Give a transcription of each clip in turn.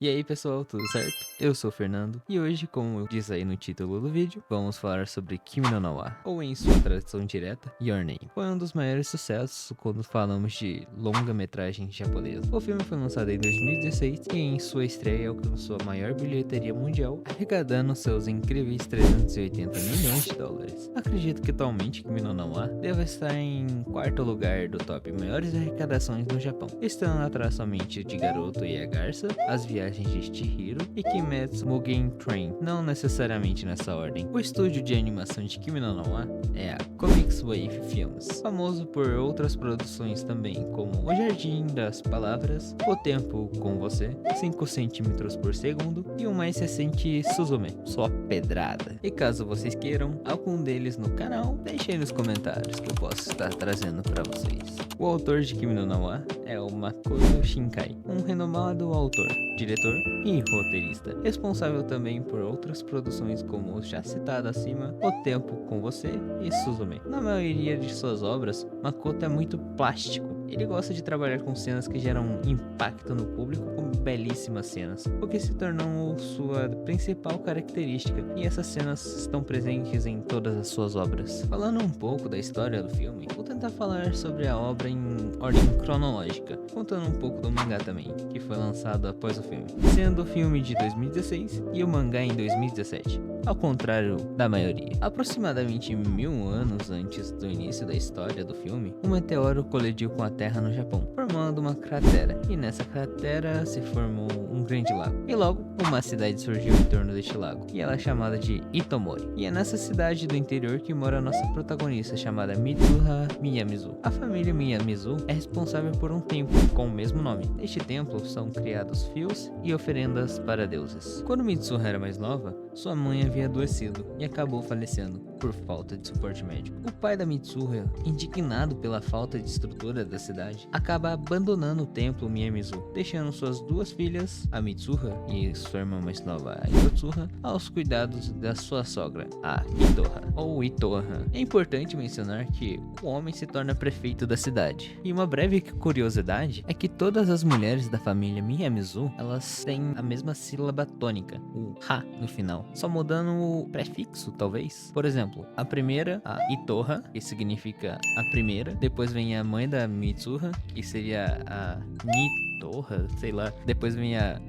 E aí pessoal, tudo certo? Eu sou o Fernando e hoje, como diz aí no título do vídeo, vamos falar sobre Kimi no Na wa, ou em sua tradução direta, Your Name. Foi um dos maiores sucessos quando falamos de longa-metragem japonesa. O filme foi lançado em 2016 e em sua estreia alcançou a maior bilheteria mundial, arrecadando seus incríveis 380 milhões de dólares. Acredito que atualmente Kimi no Na wa deve estar em quarto lugar do top maiores arrecadações no Japão, estando atrás somente de Garoto e a Garça, As Viagens de Chihiro e Kimetsu Mugen Train, não necessariamente nessa ordem. O estúdio de animação de Kimi no Na wa é a Comics Wave Films, famoso por outras produções também, como O Jardim das Palavras, O Tempo com Você, 5 centímetros por segundo e o mais recente Suzume, só pedrada. E caso vocês queiram algum deles no canal, deixe aí nos comentários que eu posso estar trazendo para vocês. O autor de Kimi no Na wa é o Makoto Shinkai, um renomado autor, diretor e roteirista, responsável também por outras produções como os já citado acima, O Tempo com Você e Suzume. Na maioria de suas obras, Makoto é muito plástico. Ele gosta de trabalhar com cenas que geram impacto no público com belíssimas cenas, o que se tornou sua principal característica, e essas cenas estão presentes em todas as suas obras. Falando um pouco da história do filme, vou tentar falar sobre a obra em ordem cronológica, contando um pouco do mangá também, que foi lançado após o filme, sendo o filme de 2016 e o mangá em 2017. Ao contrário da maioria. Aproximadamente 1000 anos antes do início da história do filme, um meteoro colidiu com a Terra no Japão, formando uma cratera, e nessa cratera se formou um grande lago. E logo, uma cidade surgiu em torno deste lago, e ela é chamada de Itomori. E é nessa cidade do interior que mora a nossa protagonista, chamada Mitsuha Miyamizu. A família Miyamizu é responsável por um templo com o mesmo nome. Neste templo são criados fios e oferendas para deuses. Quando Mitsuha era mais nova, sua mãe havia adoecido e acabou falecendo por falta de suporte médico. O pai da Mitsuha, indignado pela falta de estrutura da cidade, acaba abandonando o templo Miyamizu, deixando suas duas filhas, a Mitsuha e sua irmã mais nova, a Yotsuha, aos cuidados da sua sogra, a Itoha, ou Itoha. É importante mencionar que o homem se torna prefeito da cidade. E uma breve curiosidade é que todas as mulheres da família Miyamizu, elas têm a mesma sílaba tônica, o ha no final, só mudando o prefixo, talvez. Por exemplo, a primeira, a Itoha, que significa a primeira. Depois vem a mãe da Mitsuha, que seria a Nitoha, sei lá. Depois vem a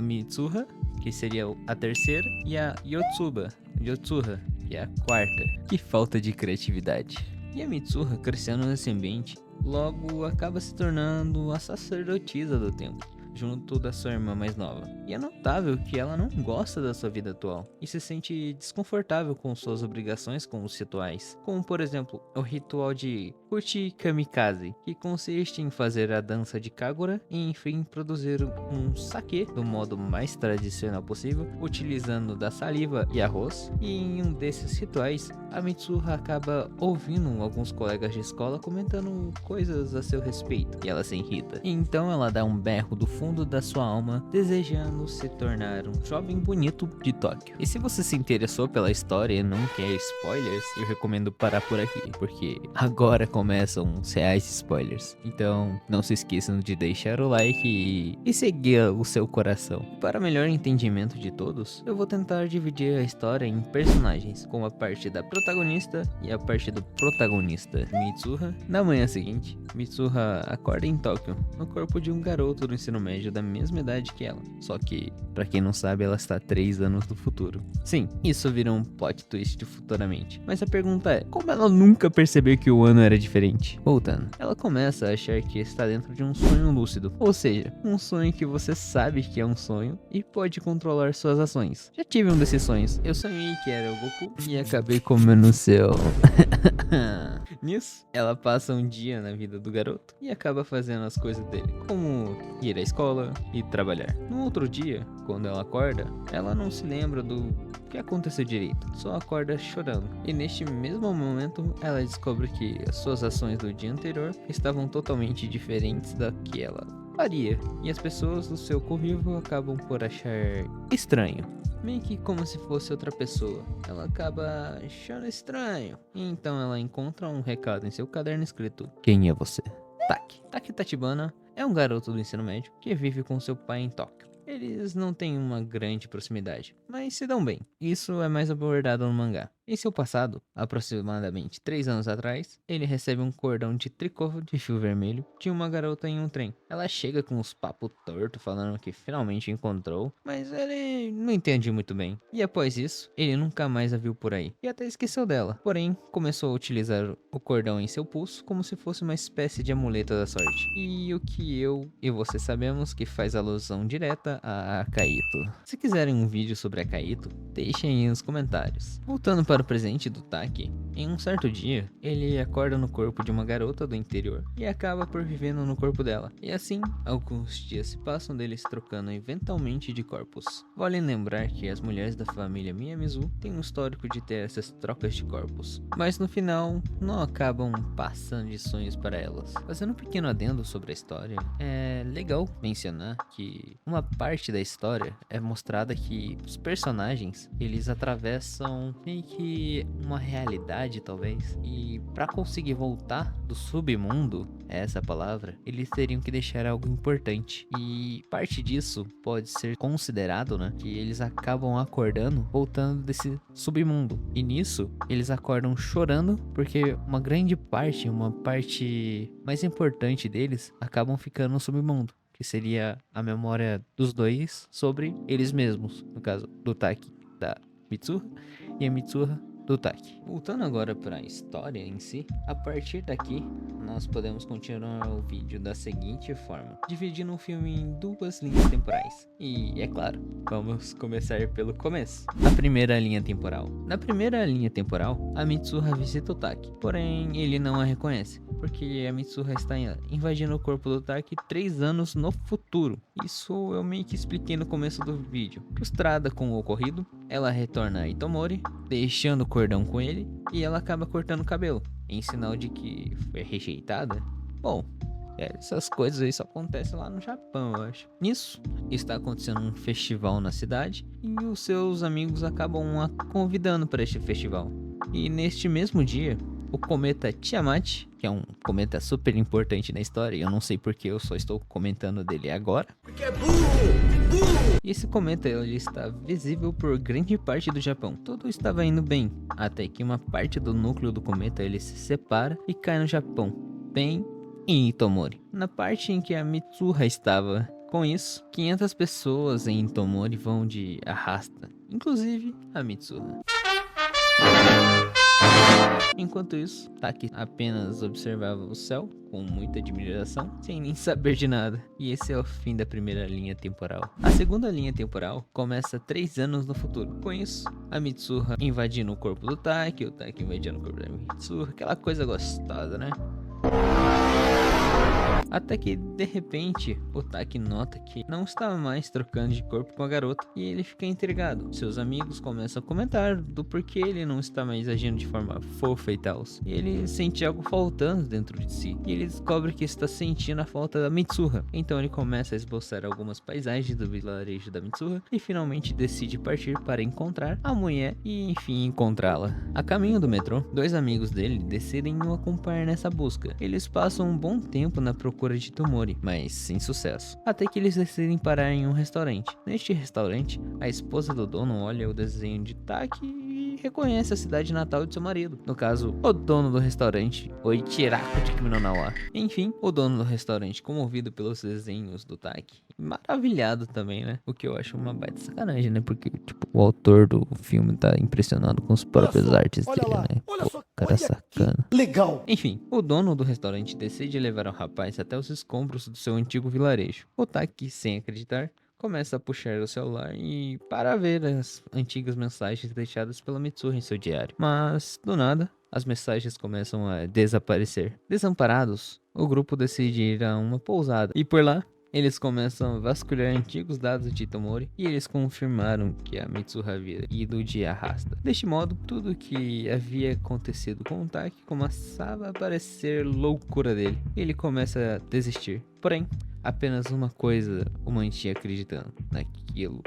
Mitsuha, que seria a terceira. E a Yotsuha, que é a quarta. Que falta de criatividade. E a Mitsuha, crescendo nesse ambiente, logo acaba se tornando a sacerdotisa do templo, junto da sua irmã mais nova. E é notável que ela não gosta da sua vida atual e se sente desconfortável com suas obrigações com os rituais, como por exemplo o ritual de Uchi Kamikaze, que consiste em fazer a dança de Kagura e enfim produzir um sake do modo mais tradicional possível, utilizando da saliva e arroz. E em um desses rituais, a Mitsuha acaba ouvindo alguns colegas de escola comentando coisas a seu respeito e ela se irrita. E então ela dá um berro do fundo da sua alma, desejando se tornar um jovem bonito de Tóquio. E se você se interessou pela história e não quer spoilers, eu recomendo parar por aqui, porque agora começam os reais spoilers. Então não se esqueçam de deixar o like e seguir o seu coração. Para melhor entendimento de todos, eu vou tentar dividir a história em personagens, com a parte da protagonista e a parte do protagonista, Mitsuha. Na manhã seguinte, Mitsuha acorda em Tóquio, no corpo de um garoto do ensino médio da mesma idade que ela. Só que, pra quem não sabe, ela está 3 anos no futuro. Sim, isso vira um plot twist futuramente. Mas a pergunta é, como ela nunca percebeu que o ano era diferente? Voltando, ela começa a achar que está dentro de um sonho lúcido. Ou seja, um sonho que você sabe que é um sonho e pode controlar suas ações. Já tive um desses sonhos. Eu sonhei que era o Goku e acabei comendo o seu. Nisso, ela passa um dia na vida do garoto e acaba fazendo as coisas dele, como ir à escola e trabalhar. No outro dia, quando ela acorda, ela não se lembra do que aconteceu direito, só acorda chorando. E neste mesmo momento, ela descobre que as suas ações do dia anterior estavam totalmente diferentes da que ela faria, e as pessoas do seu convívio acabam por achar estranho, meio que como se fosse outra pessoa. Ela acaba achando estranho, e então ela encontra um recado em seu caderno escrito: quem é você? Taki Tachibana é um garoto do ensino médio que vive com seu pai em Tóquio. eles não têm uma grande proximidade, mas se dão bem. Isso é mais abordado no mangá. Em seu passado, aproximadamente 3 anos atrás, ele recebe um cordão de tricô de fio vermelho de uma garota em um trem. Ela chega com uns papos tortos falando que finalmente encontrou, mas ele não entende muito bem. E após isso, ele nunca mais a viu por aí e até esqueceu dela. Porém, começou a utilizar o cordão em seu pulso como se fosse uma espécie de amuleto da sorte. E o que eu e você sabemos que faz alusão direta a Akaito. Se quiserem um vídeo sobre Akaito, deixem aí nos comentários. Voltando para o presente do Taki, em um certo dia, ele acorda no corpo de uma garota do interior e acaba por vivendo no corpo dela. E assim, alguns dias se passam deles trocando eventualmente de corpos. Vale lembrar que as mulheres da família Miyamizu têm um histórico de ter essas trocas de corpos, mas no final não acabam passando de sonhos para elas. Fazendo um pequeno adendo sobre a história, é legal mencionar que uma parte da história é mostrada que os personagens, eles atravessam meio que uma realidade talvez, e para conseguir voltar do submundo, essa palavra, eles teriam que deixar algo importante, e parte disso pode ser considerado, né, que eles acabam acordando voltando desse submundo, e nisso eles acordam chorando porque uma parte mais importante deles acabam ficando no submundo, que seria a memória dos dois sobre eles mesmos, no caso do Taki da Mitsuha e a Mitsuha do Taki. Voltando agora para a história em si, a partir daqui nós podemos continuar o vídeo da seguinte forma, dividindo o filme em 2 linhas temporais. E é claro, vamos começar pelo começo. A primeira linha temporal. Na primeira linha temporal, a Mitsuha visita o Taki, porém ele não a reconhece, porque a Mitsuha está invadindo o corpo do Taki 3 anos no futuro. Isso eu meio que expliquei no começo do vídeo. Frustrada com o ocorrido, ela retorna a Itomori, deixando o cordão com ele, e ela acaba cortando o cabelo, em sinal de que foi rejeitada. Bom, essas coisas aí só acontecem lá no Japão, eu acho. Nisso, está acontecendo um festival na cidade, e os seus amigos acabam a convidando para este festival. E neste mesmo dia, o cometa Tiamat, que é um cometa super importante na história, e eu não sei porque eu só estou comentando dele agora. Porque é burro! E esse cometa ele está visível por grande parte do Japão. Tudo estava indo bem, até que uma parte do núcleo do cometa ele se separa e cai no Japão, bem em Itomori, na parte em que a Mitsuha estava. Com isso, 500 pessoas em Itomori vão de arrasta, inclusive a Mitsuha. Enquanto isso, Taki apenas observava o céu com muita admiração, sem nem saber de nada. E esse é o fim da primeira linha temporal. A segunda linha temporal começa 3 anos no futuro. Com isso, a Mitsuha invadindo o corpo do Taki, o Taki invadindo o corpo da Mitsuha, aquela coisa gostosa, né? Até que, de repente, o Taki nota que não estava mais trocando de corpo com a garota e ele fica intrigado. Seus amigos começam a comentar do porquê ele não está mais agindo de forma fofa e tal. E ele sente algo faltando dentro de si. E ele descobre que está sentindo a falta da Mitsuha. Então ele começa a esboçar algumas paisagens do vilarejo da Mitsuha e finalmente decide partir para encontrar a mulher e enfim encontrá-la. A caminho do metrô, 2 amigos dele decidem o acompanhar nessa busca. Eles passam um bom tempo na procura de Itomori, mas sem sucesso. Até que eles decidem parar em um restaurante. Neste restaurante, a esposa do dono olha o desenho de Taki e reconhece a cidade natal de seu marido. No caso, o dono do restaurante, o Ichiraku de Kimi no Na wa. Enfim, o dono do restaurante, comovido pelos desenhos do Taki, maravilhado também, né? O que eu acho uma baita sacanagem, né? Porque, tipo, o autor do filme tá impressionado com as próprias artes dele, né? Pô, cara sacana. Legal! Enfim, o dono do restaurante decide levar o rapaz até os escombros do seu antigo vilarejo. O Taki, sem acreditar, começa a puxar o celular e para ver as antigas mensagens deixadas pela Mitsuha em seu diário. Mas, do nada, as mensagens começam a desaparecer. Desamparados, o grupo decide ir a uma pousada e por lá, eles começam a vasculhar antigos dados de Itomori e eles confirmaram que a Mitsuha havia ido de arrasta. Deste modo, tudo que havia acontecido com o Taki começava a parecer loucura dele. Ele começa a desistir. Porém, apenas uma coisa o mantinha acreditando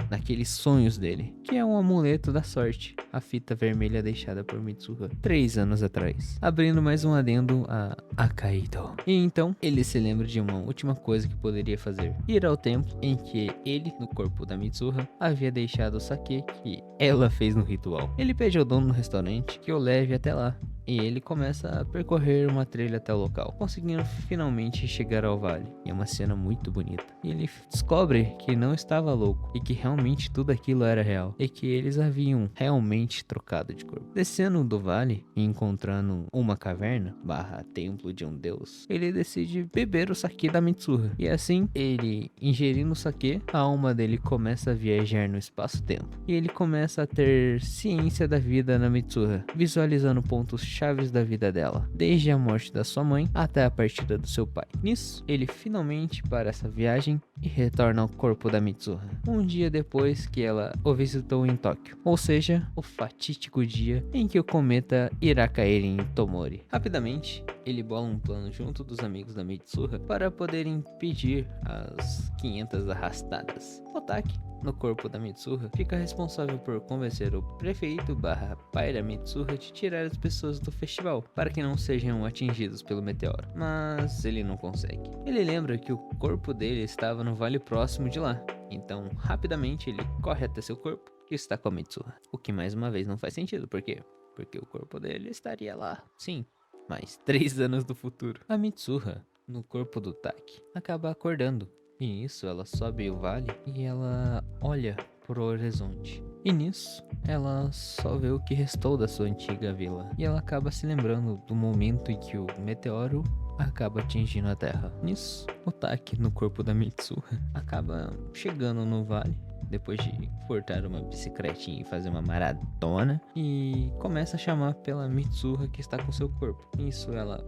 naqueles sonhos dele, que é um amuleto da sorte, a fita vermelha deixada por Mitsuha 3 anos atrás, abrindo mais um adendo a Akaido. E então ele se lembra de uma última coisa que poderia fazer: ir ao templo em que ele, no corpo da Mitsuha, havia deixado o sake que ela fez no ritual. Ele pede ao dono do restaurante que o leve até lá, e ele começa a percorrer uma trilha até o local, conseguindo finalmente chegar ao vale. E é uma cena muito bonita. E ele descobre que não estava louco e que realmente tudo aquilo era real, e que eles haviam realmente trocado de corpo. Descendo do vale e encontrando uma caverna / templo de um deus, ele decide beber o sake da Mitsuha. E assim, ele ingerindo o sake, a alma dele começa a viajar no espaço-tempo, e ele começa a ter ciência da vida na Mitsuha, visualizando pontos chaves da vida dela, desde a morte da sua mãe até a partida do seu pai. Nisso, ele finalmente para essa viagem e retorna ao corpo da Mitsuha, um dia depois que ela o visitou em Tóquio, ou seja, o fatídico dia em que o cometa irá cair em Tomori. Rapidamente, ele bola um plano junto dos amigos da Mitsuha para poder impedir as 500 arrastadas. Otaki, no corpo da Mitsuha, fica responsável por convencer o prefeito / pai da Mitsuha de tirar as pessoas do festival, para que não sejam atingidos pelo meteoro, mas ele não consegue. Ele lembra que o corpo dele estava no vale próximo de lá, então rapidamente ele corre até seu corpo e está com a Mitsuha, o que mais uma vez não faz sentido. Por quê? Porque o corpo dele estaria lá, sim, mas 3 anos do futuro. A Mitsuha, no corpo do Taki, acaba acordando. E nisso ela sobe o vale e ela olha pro horizonte. E nisso ela só vê o que restou da sua antiga vila. E ela acaba se lembrando do momento em que o meteoro acaba atingindo a Terra. Nisso, o Taki, no corpo da Mitsuha, acaba chegando no vale depois de furtar uma bicicletinha e fazer uma maratona, e começa a chamar pela Mitsuha que está com seu corpo. Nisso ela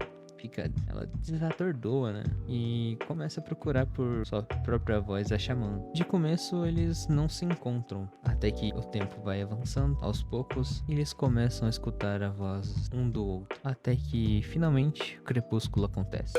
desatordoa, né? E começa a procurar por sua própria voz a chamando. De começo eles não se encontram, até que o tempo vai avançando. Aos poucos eles começam a escutar a voz um do outro, até que finalmente o crepúsculo acontece.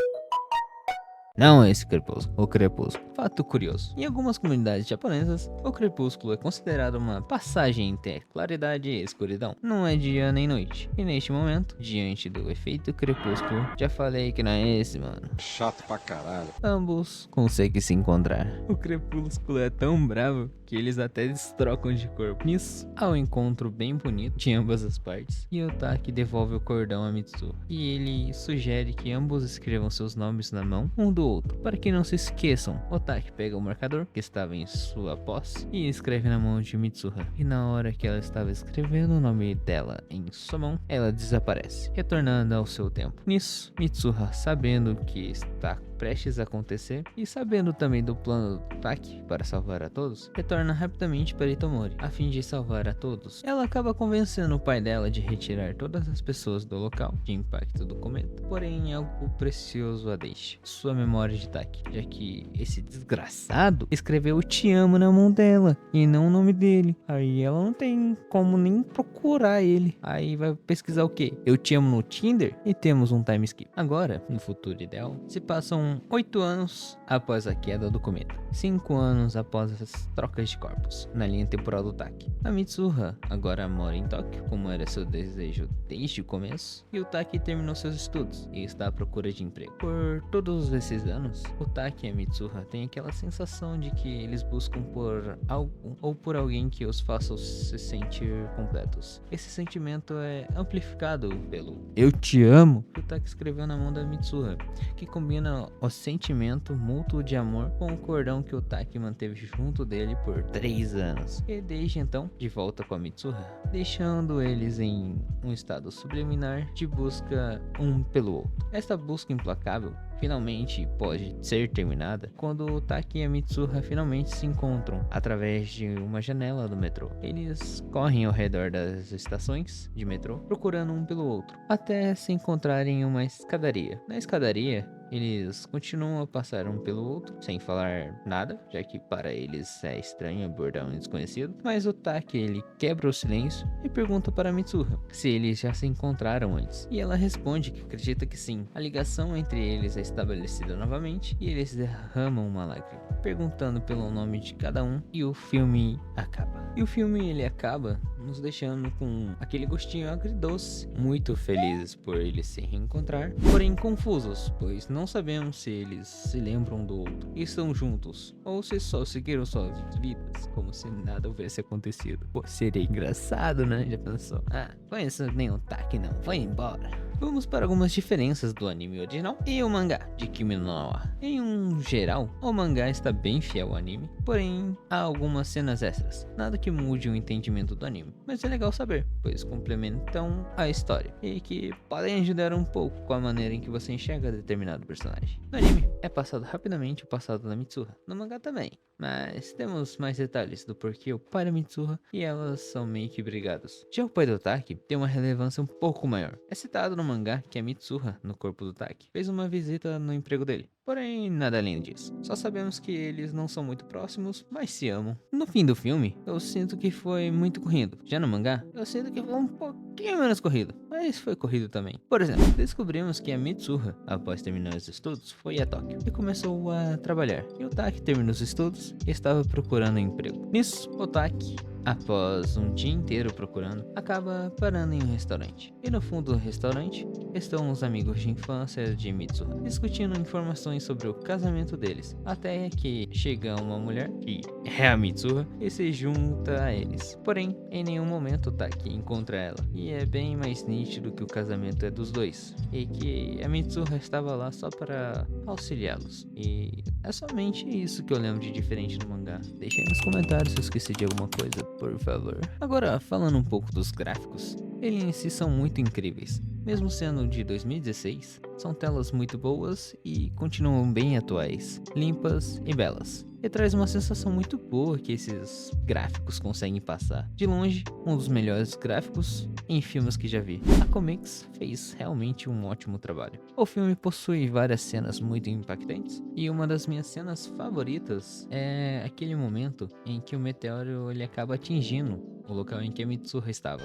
Não esse crepúsculo, o crepúsculo. Fato curioso: em algumas comunidades japonesas, o crepúsculo é considerado uma passagem entre claridade e escuridão. Não é dia nem noite. E neste momento, diante do efeito crepúsculo, já falei que não é esse, mano. Chato pra caralho. Ambos conseguem se encontrar. O crepúsculo é tão bravo que eles até destrocam de corpo. Nisso, há um encontro bem bonito de ambas as partes, e o Taki devolve o cordão a Mitsuha, e ele sugere que ambos escrevam seus nomes na mão um do outro, para que não se esqueçam. O Taki pega o marcador que estava em sua posse e escreve na mão de Mitsuha, e na hora que ela estava escrevendo o nome dela em sua mão, ela desaparece, retornando ao seu tempo. Nisso, Mitsuha, sabendo que está prestes a acontecer e sabendo também do plano do Taki para salvar a todos, retorna rapidamente para Itomori a fim de salvar a todos. Ela acaba convencendo o pai dela de retirar todas as pessoas do local de impacto do cometa, porém algo precioso a deixa: sua memória de Taki, já que esse desgraçado escreveu "te amo" na mão dela e não o nome dele. Aí ela não tem como nem procurar ele. Aí vai pesquisar o que? "Eu te amo" no Tinder? E temos um time skip. Agora, no futuro ideal, se passam 8 anos após a queda do cometa, 5 anos após as trocas de corpos na linha temporal do Taki. A Mitsuha agora mora em Tóquio, como era seu desejo desde o começo, e o Taki terminou seus estudos e está à procura de emprego. Por todos esses anos, o Taki e a Mitsuha têm aquela sensação de que eles buscam por algo ou por alguém que os faça se sentir completos. Esse sentimento é amplificado pelo "eu te amo" que o Taki escreveu na mão da Mitsuha, que combina o sentimento mútuo de amor com o cordão que o Taki manteve junto dele por 3 anos. E desde então, de volta com a Mitsuha, deixando eles em um estado subliminar de busca um pelo outro. Esta busca implacável finalmente pode ser terminada quando o Taki e a Mitsuha finalmente se encontram através de uma janela do metrô. Eles correm ao redor das estações de metrô, procurando um pelo outro, até se encontrarem em uma escadaria. Na escadaria, eles continuam a passar um pelo outro, sem falar nada, já que para eles é estranho abordar um desconhecido. Mas o Taki, ele quebra o silêncio e pergunta para Mitsuha se eles já se encontraram antes. E ela responde que acredita que sim. A ligação entre eles é estabelecida novamente e eles derramam uma lágrima, perguntando pelo nome de cada um, e o filme acaba. E o filme ele acaba nos deixando com aquele gostinho agridoce, muito felizes por eles se reencontrar, porém confusos, pois não sabemos se eles se lembram do outro e estão juntos, ou se só seguiram suas vidas como se nada houvesse acontecido. Pô, seria engraçado, né? Já pensou? Ah, conheço nenhum Taki não, vai embora. Vamos para algumas diferenças do anime original e o mangá de Kimi no Na wa. Em um geral, o mangá está bem fiel ao anime, porém há algumas cenas extras, nada que mude o entendimento do anime, mas é legal saber, pois complementam a história e que podem ajudar um pouco com a maneira em que você enxerga determinado personagem. No anime, é passado rapidamente o passado da Mitsuha, no mangá também, mas temos mais detalhes do porquê o pai da Mitsuha e elas são meio que brigados. Já o pai do Taki tem uma relevância um pouco maior. É citado no mangá que a Mitsuha, no corpo do Taki, fez uma visita no emprego dele. Porém, nada além disso. Só sabemos que eles não são muito próximos, mas se amam. No fim do filme, eu sinto que foi muito corrido. Já no mangá, eu sinto que foi um pouquinho menos corrido, mas foi corrido também. Por exemplo, descobrimos que a Mitsuha, após terminar os estudos, foi a Tóquio e começou a trabalhar. E o Taki terminou os estudos e estava procurando um emprego. Nisso, o Taki, após um dia inteiro procurando, acaba parando em um restaurante. E no fundo do restaurante estão os amigos de infância de Mitsuha, discutindo informações sobre o casamento deles, até que chega uma mulher, que é a Mitsuha, e se junta a eles. Porém, em nenhum momento Taki encontra ela, e é bem mais nítido que o casamento é dos dois, e que a Mitsuha estava lá só para auxiliá-los. E é somente isso que eu lembro de diferente no mangá. Deixa aí nos comentários se eu esqueci de alguma coisa, por favor. Agora, falando um pouco dos gráficos, eles em si são muito incríveis. Mesmo sendo de 2016, são telas muito boas e continuam bem atuais, limpas e belas. E traz uma sensação muito boa que esses gráficos conseguem passar. De longe, um dos melhores gráficos em filmes que já vi. A Comics fez realmente um ótimo trabalho. O filme possui várias cenas muito impactantes e uma das minhas cenas favoritas é aquele momento em que o meteoro ele acaba atingindo o local em que a Mitsuha estava.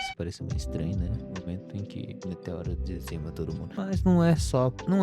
Isso parece meio estranho, né? O momento em que o meteoro dizima todo mundo. Mas não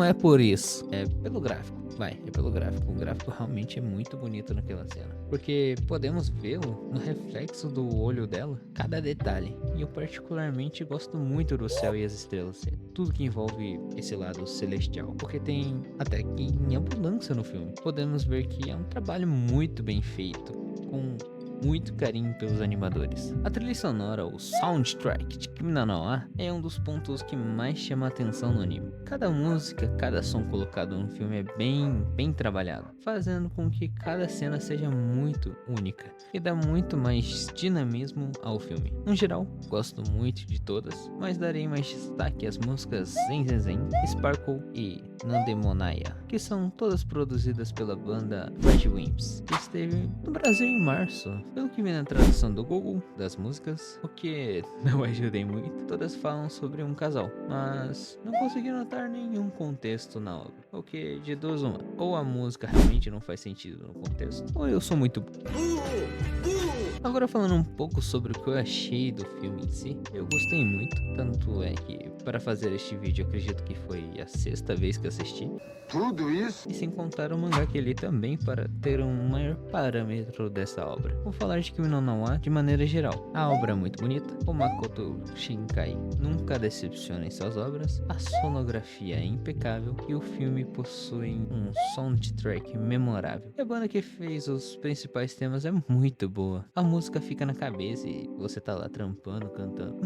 é por isso. É pelo gráfico. É pelo gráfico. O gráfico realmente é muito bonito naquela cena. Porque podemos ver no reflexo do olho dela cada detalhe. E eu particularmente gosto muito do céu e as estrelas. Tudo que envolve esse lado celestial. Porque tem até que em abundância no filme. Podemos ver que é um trabalho muito bem feito. Com muito carinho pelos animadores. A trilha sonora, o soundtrack de Kimi no Na wa, é um dos pontos que mais chama a atenção no anime. Cada música, cada som colocado no filme é bem trabalhado, fazendo com que cada cena seja muito única e dá muito mais dinamismo ao filme. No geral, gosto muito de todas, mas darei mais destaque às músicas Zen Zen Zen, Sparkle e Nandemonaya, que são todas produzidas pela banda Red Wimps, que esteve no Brasil em março. Pelo que vi na tradução do Google das músicas, o que não ajudei muito, todas falam sobre um casal, mas não consegui notar nenhum contexto na obra. O que de duas uma, ou a música realmente não faz sentido no contexto, ou eu sou muito Agora falando um pouco sobre o que eu achei do filme em si, eu gostei muito, tanto é que para fazer este vídeo eu acredito que foi a sexta vez que assisti. Tudo isso? E sem contar o mangá que li também para ter um maior parâmetro dessa obra. Vou falar de Kimi no Na wa de maneira geral. A obra é muito bonita, o Makoto Shinkai nunca decepciona em suas obras, a sonografia é impecável e o filme possui um soundtrack memorável. E a banda que fez os principais temas é muito boa. A música fica na cabeça e você tá lá trampando, cantando.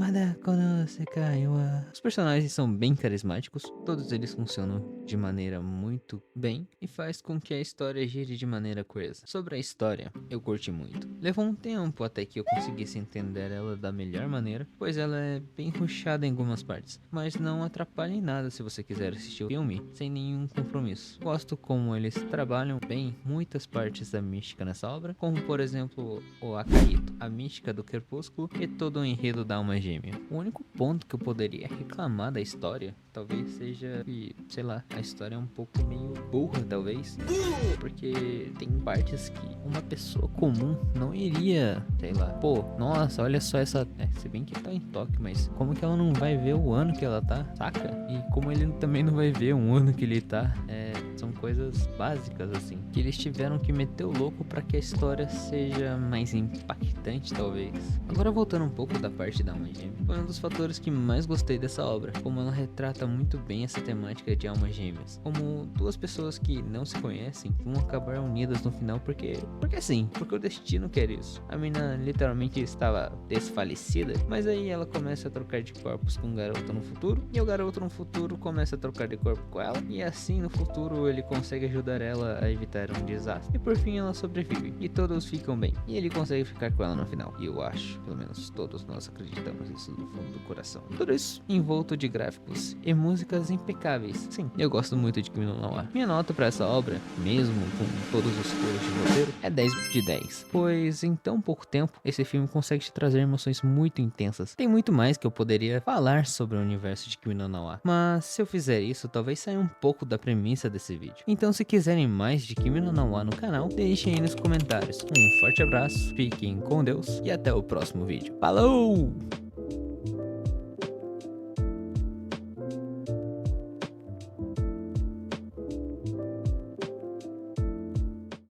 Os personagens são bem carismáticos, todos eles funcionam de maneira muito bem e faz com que a história gire de maneira coesa. Sobre a história, eu curti muito. Levou um tempo até que eu conseguisse entender ela da melhor maneira, pois ela é bem rushada em algumas partes, mas não atrapalha em nada se você quiser assistir o filme sem nenhum compromisso. Gosto como eles trabalham bem muitas partes da mística nessa obra, como por exemplo a Kaito, a mística do crepúsculo e todo o enredo da alma gêmea. O único ponto que eu poderia reclamar da história talvez seja que, sei lá, a história é um pouco meio burra, talvez, porque tem partes que uma pessoa comum não iria, sei lá, pô, nossa, olha só essa, se bem que tá em Tóquio, mas como que ela não vai ver o ano que ela tá, saca? E como ele também não vai ver um ano que ele tá, são coisas básicas assim, que eles tiveram que meter o louco pra que a história seja mais impactante, talvez. Agora voltando um pouco da parte da alma gêmea, foi um dos fatores que mais gostei dessa obra, como ela retrata muito bem essa temática de almas gêmeas, como duas pessoas que não se conhecem vão acabar unidas no final porque sim, porque o destino quer isso. A menina literalmente estava desfalecida, mas aí ela começa a trocar de corpos com o garoto no futuro, e o garoto no futuro começa a trocar de corpo com ela, e assim no futuro ele consegue ajudar ela a evitar um desastre, e por fim ela sobrevive, e todos ficam bem, e ele consegue ficar com ela no final, e eu acho, pelo menos todos nós acreditamos isso no fundo do coração. Tudo isso envolto de gráficos e músicas impecáveis. Sim, eu gosto muito de Kimi no Na wa. Minha nota para essa obra, mesmo com todos os furos de roteiro, é 10 de 10, pois em tão pouco tempo esse filme consegue te trazer emoções muito intensas. Tem muito mais que eu poderia falar sobre o universo de Kimi no Na wa, mas se eu fizer isso, talvez saia um pouco da premissa desse vídeo. Então se quiserem mais de Kimi no Na wa no canal, deixem aí nos comentários. Um forte abraço, fiquem com Deus e até o próximo vídeo. Falou!